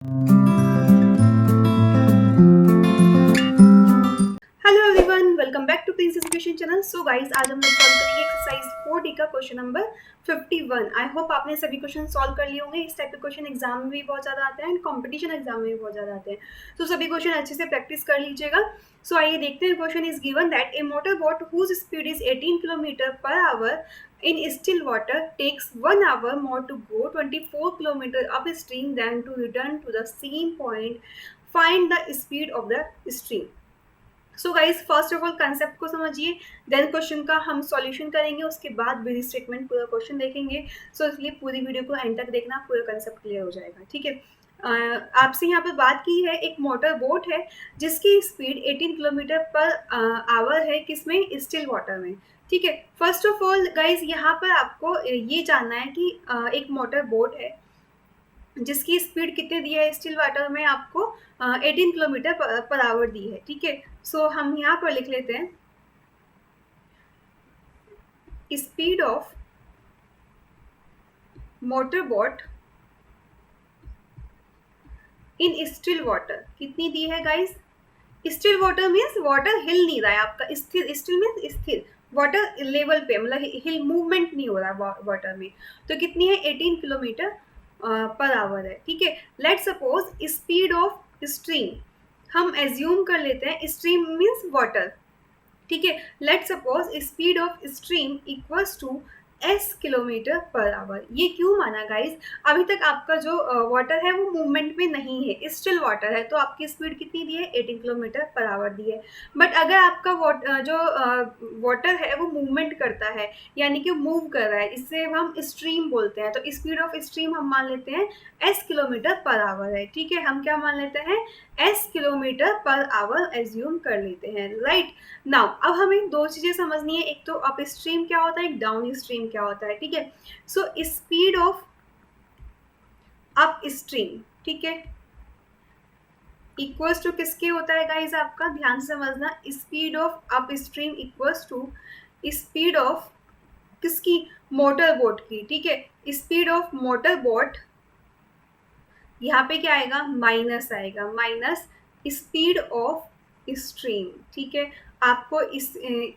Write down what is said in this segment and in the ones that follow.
Hello everyone, welcome back to Prince education channel. So guys, आज हम लोग solve करेंगे एक्सरसाइज 4D का क्वेश्चन नंबर 51। आई होप आपने सभी क्वेश्चन सॉल्व कर लिए होंगे। इस टाइप के क्वेश्चन एग्जाम में भी बहुत ज़्यादा आते हैं एंड कॉम्पिटिशन एग्जाम में भी बहुत ज़्यादा आते हैं। तो सभी क्वेश्चन अच्छे से प्रैक्टिस कर लीजिएगा। सो आइए देखते हैं। Question is given that a motor boat whose speed is 18 kilometre per hour in still water takes 1 hour more to go 24 kilometer upstream than to return to the same point. Find the speed of the stream. So guys, first of all concept को समझिए, then question का हम solution करेंगे, उसके बाद with statement पूरा question देखेंगे। सो इसलिए पूरी वीडियो को एंड तक देखना, पूरा कंसेप्ट क्लियर हो जाएगा। ठीक है। आपसे यहाँ पर बात की है, एक मोटर बोट है जिसकी स्पीड 18 किलोमीटर पर आवर है, किसमें? स्टिल वाटर में। ठीक है। फर्स्ट ऑफ ऑल गाइज, यहाँ पर आपको ये जानना है कि एक मोटर बोट है जिसकी स्पीड कितने दी है स्टिल वाटर में आपको? 18 किलोमीटर पर आवर दी है। ठीक है। सो हम यहाँ पर लिख लेते हैं speed of motor boat in still water कितनी दी है guys? Still water means water हिल नहीं रहा है आपका, स्थिर। स्टिल मीन्स स्थिर, वाटर लेवल पे, मतलब हिल मूवमेंट नहीं हो रहा वाटर में। तो कितनी है? 18 किलोमीटर पर आवर है। ठीक है। Let suppose speed of stream, हम एज्यूम कर लेते हैं स्ट्रीम मीन्स वाटर। ठीक है। Let suppose speed of stream equals to S kilometre per hour. ये क्यों माना गाइज? अभी तक आपका जो वाटर है वो मूवमेंट में नहीं है, स्टिल वाटर है, तो आपकी स्पीड कितनी दी है? 18 किलोमीटर पर आवर दी है। बट अगर आपका जो वाटर है वो मूवमेंट करता है, यानी कि मूव कर रहा है, इससे हम स्ट्रीम बोलते हैं। तो स्पीड ऑफ स्ट्रीम हम मान लेते हैं एस किलोमीटर पर आवर है। ठीक है। हम क्या मान लेते हैं? S kilometre per our assume कर लेते हैं। राइट नाउ अब हमें दो चीजें समझनी है, एक तो अप स्ट्रीम क्या होता है, एक डाउन स्ट्रीम क्या होता है। ठीक है। So speed of up stream, ठीक है, इक्वल्स टू किसके होता है गाइज? आपका ध्यान से समझना, speed of upstream equals to speed of किसकी? मोटर बोट की। ठीक है। स्पीड ऑफ मोटर बोट, यहाँ पे क्या आएगा? माइनस आएगा, माइनस स्पीड ऑफ स्ट्रीम। ठीक है। आपको इस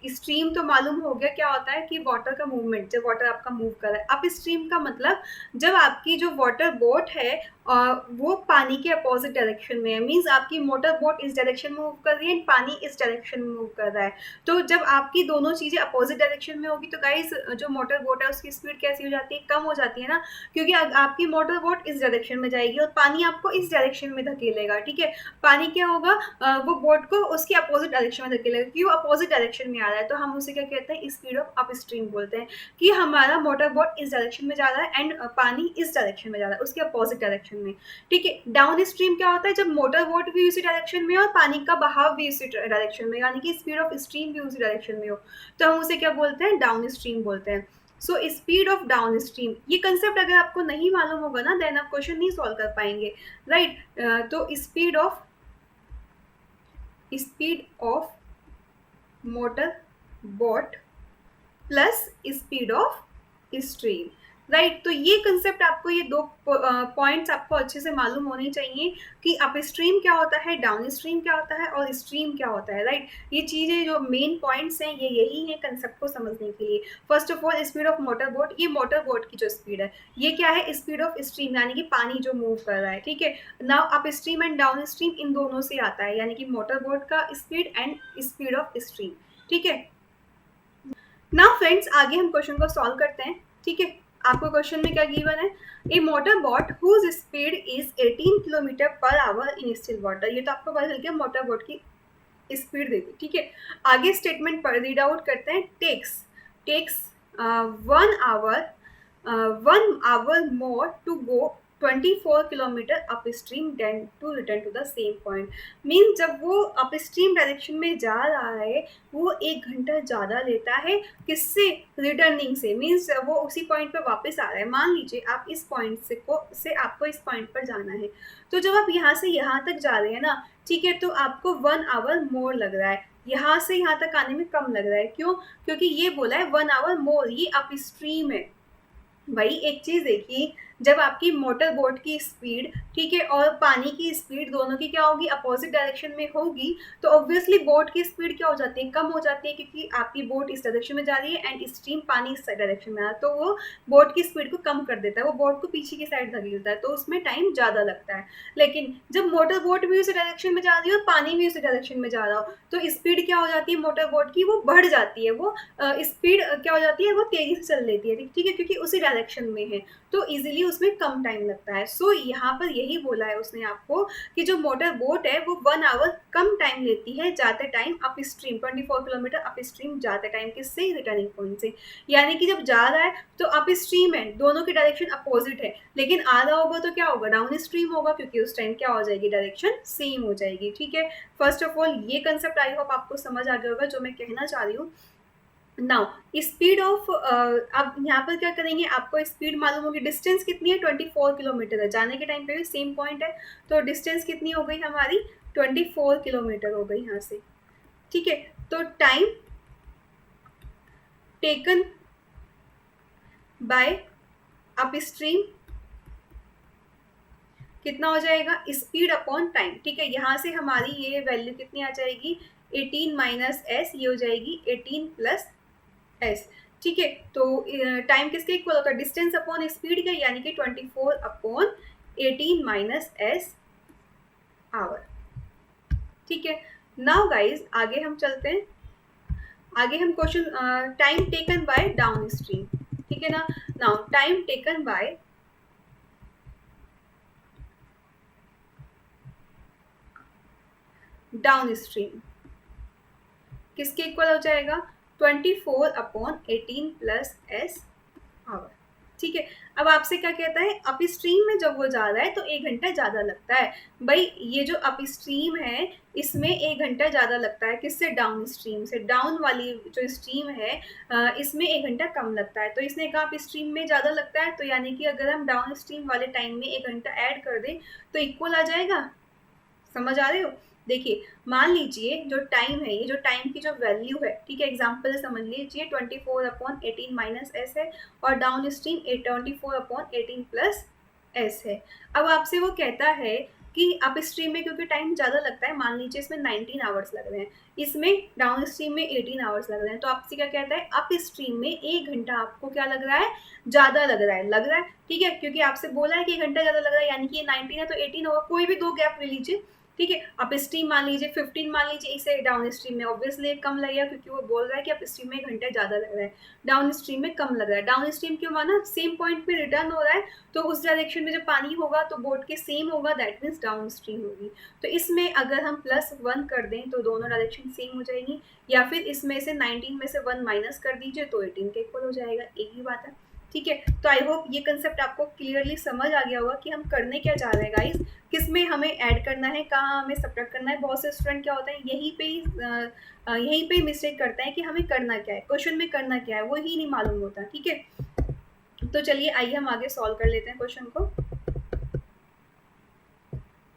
स्ट्रीम तो मालूम हो गया क्या होता है कि वाटर का मूवमेंट, जब वाटर आपका मूव कर रहा है। अप स्ट्रीम का मतलब जब आपकी जो वाटर बोट है वो पानी के अपोजिट डायरेक्शन में है, मीन्स आपकी मोटर बोट इस डायरेक्शन में मूव कर रही है, पानी इस डायरेक्शन में मूव कर रहा है। तो जब आपकी दोनों चीजें अपोजिट डायरेक्शन में होगी तो गाइस जो मोटर बोट है उसकी स्पीड कैसी हो जाती है? कम हो जाती है ना, क्योंकि आपकी मोटर बोट इस डायरेक्शन में जाएगी और पानी आपको इस डायरेक्शन में धकेलेगा। ठीक है। पानी क्या होगा? वो बोट को उसकी अपोजिट डायरेक्शन में धकेलेगा, क्योंकि वो अपोजिट डायरेक्शन में आ रहा है। तो हम उसे क्या कहते हैं? स्पीड ऑफ अप स्ट्रीम बोलते हैं, कि हमारा मोटर बोट इस डायरेक्शन में जा रहा है एंड पानी इस डायरेक्शन में जा रहा है, उसके अपोजिट डायरेक्शन में। ठीक है। डाउन स्ट्रीम क्या होता है? जब मोटर बोट भी उसी डायरेक्शन में और पानी का बहाव भी उसी डायरेक्शन में, यानी कि स्पीड ऑफ स्ट्रीम भी उसी डायरेक्शन में हो, तो हम उसे क्या बोलते हैं? डाउन स्ट्रीम बोलते हैं। So speed of down stream, ये कंसेप्ट अगर आपको नहीं मालूम होगा ना, देन आप क्वेश्चन नहीं सॉल्व कर पाएंगे। राइट। तो speed of motor boat plus speed of stream. Right. तो ये कंसेप्ट आपको, ये दो पॉइंट्स आपको अच्छे से मालूम होने चाहिए कि अप स्ट्रीम क्या होता है, डाउन स्ट्रीम क्या होता है और स्ट्रीम क्या होता है। राइट। ये चीजें जो मेन पॉइंट्स हैं ये यही है कंसेप्ट को समझने के लिए। First of all speed of motor boat, ये मोटर बोट की जो स्पीड है, ये क्या है? स्पीड ऑफ स्ट्रीम, यानी कि पानी जो मूव कर रहा है। ठीक है। Now up stream and down stream in दोनों से आता है, यानी कि मोटर बोट का speed and speed of stream. ठीक है। नाउ फ्रेंड्स, आगे हम क्वेश्चन को सॉल्व करते हैं। ठीक है। आपको क्वेश्चन में क्या गिवन है? A motor boat whose speed is 18 kilometre per hour in still water. ये तो आपको पता चल गया मोटर बोट की स्पीड दे दी। ठीक है। आगे स्टेटमेंट पर रीड आउट करते हैं। Takes 1 hour more to go 24 kilometre up stream then to return to the same point. Means जब वो अप स्ट्रीम डायरेक्शन में जा रहा है वो 1 घंटा ज़्यादा लेता है, किससे? रिटर्निंग से। मीन्स वो उसी पॉइंट पर वापस आ रहा है। मान लीजिए आप इस पॉइंट से आपको इस पॉइंट पर जाना है, तो जब आप यहाँ से यहाँ तक जा रहे हैं ना, ठीक है, तो आपको 1 hour मोर लग रहा है, यहाँ से यहाँ तक आने में कम लग रहा है। क्यों? क्योंकि ये बोला है 1 hour मोर, ये अप स्ट्रीम है। भाई एक चीज देखिए, जब आपकी मोटर बोट की स्पीड, ठीक है, और पानी की स्पीड दोनों की क्या होगी, अपोजिट डायरेक्शन में होगी, तो ऑब्वियसली बोट की स्पीड क्या हो जाती है, कम हो जाती है, क्योंकि आपकी बोट इस डायरेक्शन में जा रही है एंड स्ट्रीम पानी इस डायरेक्शन में आ रहा है, तो वो बोट की स्पीड को कम कर देता है, वो बोट को पीछे की साइड धकेलता है, तो उसमें टाइम ज़्यादा लगता है। लेकिन जब मोटर बोट भी उसी डायरेक्शन में जा रही है और पानी भी उसी डायरेक्शन में जा रहा हो, तो स्पीड क्या हो जाती है मोटर बोट की, वो बढ़ जाती है, वो स्पीड क्या हो जाती है, वो तेजी से चल लेती है, ठीक है, क्योंकि उसी डायरेक्शन में है, तो इजीली उसमें कम टाइम लगता है। सो यहाँ पर यही बोला है उसने आपको कि जो मोटर बोट है वो 1 आवर कम टाइम लेती है जाते time up stream, 24 kilometre up stream जाते टाइम, किससे, रिटर्निंग पॉइंट से। यानी कि जब जा रहा है तो अप स्ट्रीम है, दोनों की डायरेक्शन अपोजिट है, लेकिन आ रहा होगा तो क्या होगा, डाउन स्ट्रीम होगा, क्योंकि उस टाइम क्या हो जाएगी, डायरेक्शन सेम हो जाएगी। ठीक है, फर्स्ट ऑफ ऑल ये कंसेप्ट आई होप आपको समझ आ गया होगा जो मैं कहना चाह रही हूँ। नाउ स्पीड ऑफ, अब यहाँ पर क्या करेंगे, आपको स्पीड मालूम होगी, डिस्टेंस कितनी है, 24 किलोमीटर है, जाने के टाइम पे भी सेम पॉइंट है, तो डिस्टेंस कितनी हो गई हमारी, 24 किलोमीटर हो गई यहाँ से। ठीक है, तो time taken bye up stream कितना हो जाएगा, स्पीड अपॉन टाइम। ठीक है, यहाँ से हमारी ये वैल्यू कितनी आ जाएगी, 18 माइनस एस, ये हो जाएगी 18 प्लस एस। ठीक है, तो टाइम किसके इक्वल होता है, डिस्टेंस अपॉन स्पीड का, यानी कि 24 अपॉन 18 माइनस एस आवर। ठीक है, नाउ गाइज आगे हम चलते हैं, आगे हम question time taken bye down stream. ठीक है ना, now time taken bye down stream किसके इक्वल हो जाएगा, 24 अपॉन 18 प्लस एस आवर। ठीक है, अब आपसे क्या कहता है, अप स्ट्रीम में जब वो जा रहा है तो 1 घंटा ज़्यादा लगता है। भाई ये जो अप स्ट्रीम है इसमें 1 घंटा ज़्यादा लगता है, किससे, डाउन स्ट्रीम से। डाउन वाली जो स्ट्रीम है इसमें 1 घंटा कम लगता है, तो इसने कहा अप स्ट्रीम में ज़्यादा लगता है, तो यानी कि अगर हम डाउन स्ट्रीम वाले टाइम में 1 घंटा ऐड कर दें तो इक्वल आ जाएगा। समझ आ रहे हो, देखिए मान लीजिए जो टाइम है, ये जो टाइम की जो वैल्यू है, ठीक है, एग्जांपल से समझ लीजिए 24 अपॉन 18 माइनस एस है, और down stream 24 upon 18 plus S है। अब आपसे वो कहता है कि अप स्ट्रीम में क्योंकि टाइम ज़्यादा लगता है, मान लीजिए इसमें 19 आवर्स लग रहे हैं, इसमें डाउन स्ट्रीम में 18 आवर्स लग रहे हैं, तो आपसे क्या कहता है, अप स्ट्रीम में 1 घंटा आपको क्या लग रहा है, ज़्यादा लग रहा है। ठीक है, क्योंकि आपसे बोला है कि 1 घंटा ज़्यादा लग रहा है, यानी कि ये 19 है तो 18 होगा, कोई भी दो गैप ले लीजिए। ठीक है, अप स्ट्रीम मान लीजिए 15 मान लीजिए, इसे डाउन स्ट्रीम में ऑब्वियसली कम लगेगा, क्योंकि वो बोल रहा है कि अप स्ट्रीम में 1 घंटा ज़्यादा लग रहा है, डाउन स्ट्रीम में कम लग रहा है। डाउन स्ट्रीम क्यों माना, सेम पॉइंट पे रिटर्न हो रहा है, तो उस डायरेक्शन में जब पानी होगा तो बोट के सेम होगा, दैट मीन्स डाउन स्ट्रीम होगी। तो इसमें अगर हम +1 कर दें तो दोनों डायरेक्शन सेम हो जाएगी, या फिर इसमें से 19 में से 1 माइनस कर दीजिए तो 18 के इक्वल हो जाएगा, एक ही बात है। ठीक है, तो आई होप ये कंसेप्ट आपको क्लियरली समझ आ गया होगा कि हम करने क्या चाह रहे हैं गाइस, किस में हमें ऐड करना है, कहाँ हमें सब्ट्रैक्ट करना है। बहुत से स्टूडेंट क्या होता है, यहीं पे ही मिस्टेक करते हैं कि हमें करना क्या है, क्वेश्चन में करना क्या है वो ही नहीं मालूम होता। ठीक है, तो चलिए आइए हम आगे सॉल्व कर लेते हैं क्वेश्चन को।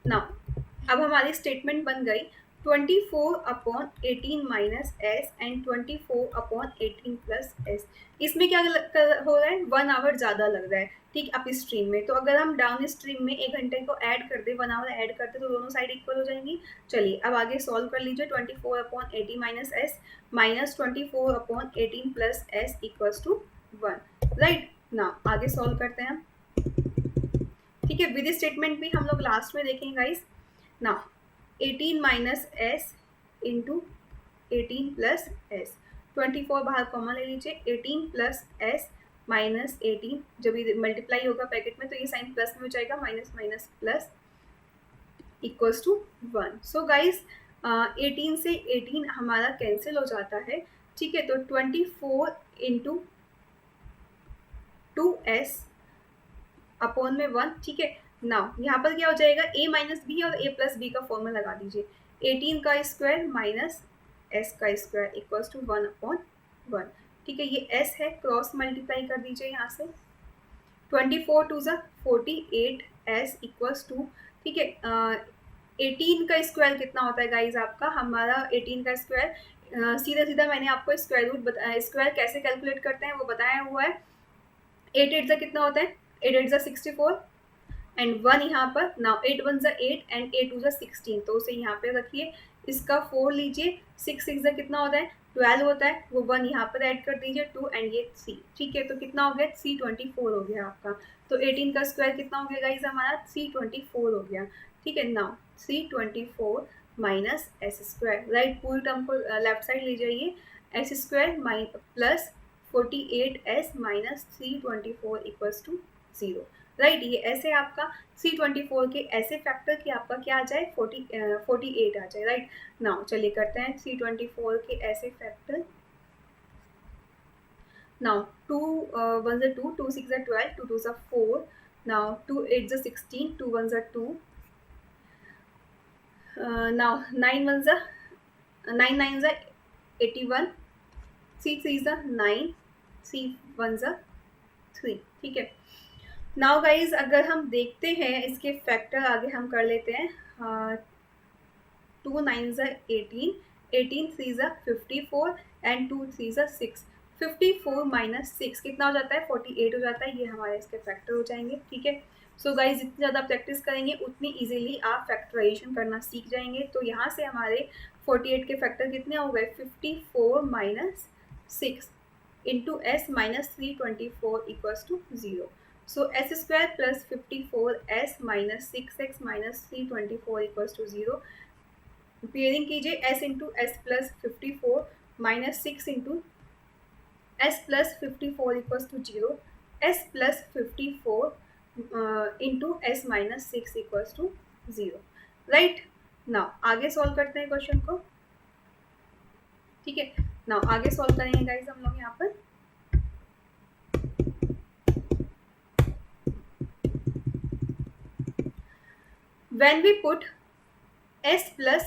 नाउ अब हमारी स्टेटमेंट बन गई 24 upon 18 minus S and 24 upon 18 plus S. इसमें क्या हो रहा है, 1 आवर ज़्यादा लग रहा है, ठीक, अप स्ट्रीम में। तो अगर हम डाउन स्ट्रीम में 1 घंटे को ऐड कर दे, 1 आवर ऐड करते तो दोनों साइड इक्वल हो जाएंगी। चलिए अब आगे सॉल्व कर लीजिए, 24 upon 18 minus S minus 24 upon 18 plus S equals to 1। Right, ना आगे सॉल्व करते हैं हम। ठीक है, विद स्टेटमेंट भी हम लोग लास्ट में देखेंगे गाइस। ना 18 minus S into 18 plus S, 24 बाहर कॉमन ले लीजिए, 18 प्लस एस माइनस 18, जब ये मल्टीप्लाई होगा पैकेट में तो ये साइन प्लस में हो जाएगा, minus minus plus equals to 1। So guys 18 से 18 हमारा कैंसिल हो जाता है। ठीक है, तो 24 इंटू 2s अपॉन में 1। ठीक है, नाउ यहाँ पर क्या हो जाएगा, a माइनस बी और a प्लस बी का फॉर्मूला लगा दीजिए, 18 का स्क्वायर माइनस s का स्क्वायर इक्वल्स टू 1 अपॉन 1। ठीक है, ये s है, क्रॉस मल्टीप्लाई कर दीजिए यहाँ से, 24 टू ज़ा 48 s इक्वल्स टू, ठीक है, 18 का स्क्वायर कितना होता है गाइज आपका, हमारा 18 का स्क्वायर सीधा सीधा मैंने आपको स्क्वायर रूट स्क्वायर कैसे कैलकुलेट करते हैं वो बताया हुआ है। 8 8 कितना होता है, 8 8 64 एंड 1 यहाँ पर. नाउ 8 1 8 एंड 8 2 16, तो उसे यहाँ पे रखिए. इसका 4 लीजिए. 6 6 कितना होता है? 12 होता है. वो 1 यहाँ पर ऐड कर दीजिए. 2 एंड ये 3. ठीक है, तो कितना हो गया? C24 हो गया आपका. तो 18 का स्क्वायर कितना हो गया गाइस हमारा? C24 हो गया. ठीक है, now C24 minus S square. Right, पूरी टर्म को लेफ्ट साइड ले जाइए. S square plus 48s minus C24 equals to 0. Right, ये ऐसे आपका C24 के ऐसे फैक्टर की आपका क्या आ जाए? 48 आ जाए. राइट, नाउ चलिए करते हैं C24 के ऐसे factor. Now 2 1 2, 2 6 12, 2 2 4. Now 2 8 16, 2 1 2. Now 9 1 9 9 81, C 3 9, C 1 3. ठीक है, नाउ गाइज अगर हम देखते हैं इसके फैक्टर आगे हम कर लेते हैं. 2 9 18, 18 3 54 एंड 2 3 6. 54 माइनस 6 कितना हो जाता है? 48 हो जाता है. ये हमारे इसके फैक्टर हो जाएंगे. ठीक है, सो गाइज जितनी ज़्यादा प्रैक्टिस करेंगे उतनी इजीली आप फैक्टराइजेशन करना सीख जाएंगे. तो यहाँ से हमारे 48 के फैक्टर कितने हो गए? 54 minus 6 into S minus 324 equals to 0. So s square plus 54s minus 6x minus 324 equals to 0. Pairing कीजिए s into S plus 54 minus 6 into S plus 54 equals to 0. s plus 54 into S minus 6 equals to 0. Right, now आगे solve करते हैं question को. ठीक है, now आगे solve करेंगे guys हम लोग यहाँ पर. When we put s plus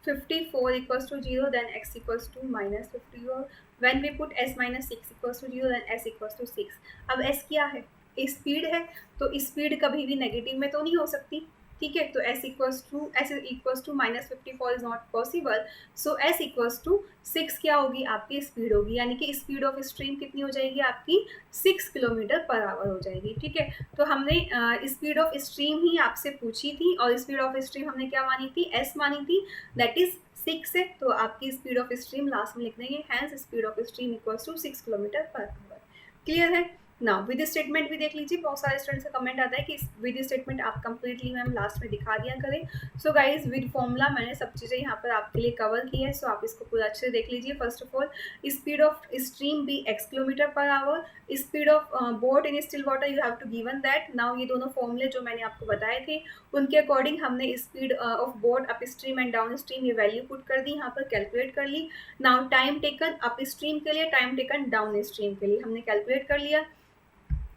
54 equals to 0, then x equals to minus 54. When we put s minus 6 equals to 0, then s equals to 6. अब s क्या है? स्पीड है, तो स्पीड कभी भी नेगेटिव में तो नहीं हो सकती. ठीक है, तो s equals to minus 54 is not possible. So s equals to 6 क्या होगी? आपकी स्पीड होगी, यानी कि स्पीड ऑफ स्ट्रीम कितनी हो जाएगी आपकी? 6 किलोमीटर पर आवर हो जाएगी. ठीक है, तो हमने स्पीड ऑफ स्ट्रीम ही आपसे पूछी थी और स्पीड ऑफ स्ट्रीम हमने क्या मानी थी? s मानी थी, दैट इज 6 है. तो आपकी स्पीड ऑफ स्ट्रीम लास्ट में लिख देंगे. Hence speed of stream equals to 6 kilometre per hour. Clear है? नाउ विद स्टेटमेंट भी देख लीजिए. बहुत सारे स्टूडेंट्स का कमेंट आता है कि विद स्टेटमेंट आप कंप्लीटली मैम लास्ट में दिखा दिया करें. सो गाइज विद फॉर्मूला मैंने सब चीज़ें यहाँ पर आपके लिए कवर की है. सो आप इसको पूरा अच्छे से देख लीजिए. First of all, speed of stream be x kilometre per hour. Speed of boat in still water you have to given that. Now ये दोनों फॉर्मूले जो मैंने आपको बताए थे उनके अकॉर्डिंग हमने speed of boat up stream and down stream ये वैल्यू पुट कर दी, यहाँ पर कैलकुलेट कर ली. Now time taken up stream के लिए, टाइम टेकन डाउन स्ट्रीम के लिए हमने कैलकुलेट कर लिया.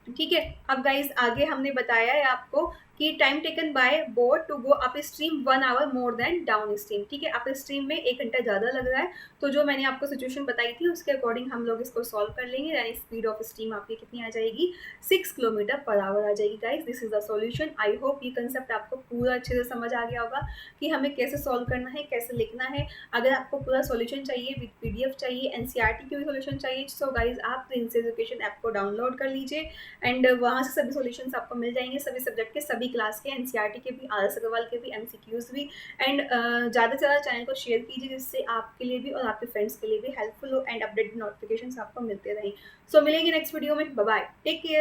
ठीक है, अब गाइज आगे हमने बताया है आपको कि time taken by boat to go upstream 1 hour more than downstream. ठीक है, अप स्ट्रीम में 1 घंटा ज़्यादा लग रहा है. तो जो मैंने आपको सिचुएशन बताई थी उसके अकॉर्डिंग हम लोग इसको सॉल्व कर लेंगे. यानी स्पीड ऑफ स्ट्रीम आपकी कितनी आ जाएगी? 6 किलोमीटर पर आवर आ जाएगी. Guys this is the solution. I hope ये कंसेप्ट आपको पूरा अच्छे से समझ आ गया होगा कि हमें कैसे सॉल्व करना है, कैसे लिखना है. अगर आपको पूरा सॉल्यूशन चाहिए विद PDF चाहिए, NCERT की भी सॉल्यूशन चाहिए, सो गाइज आप प्रिंस एजुकेशन ऐप को डाउनलोड कर लीजिए एंड वहाँ से सभी सॉल्यूशंस आपको मिल जाएंगे. सभी सब्जेक्ट के, सभी क्लास के, NCERT के भी, RS अग्रवाल के भी, MCQs भी. एंड ज़्यादा से ज़्यादा चैनल को शेयर कीजिए जिससे आपके लिए भी और आपके फ्रेंड्स के लिए भी हेल्पफुल हो एंड अपडेटेड नोटिफिकेशंस आपको मिलते रहें. सो मिलेंगे नेक्स्ट वीडियो में. Bye bye, take care.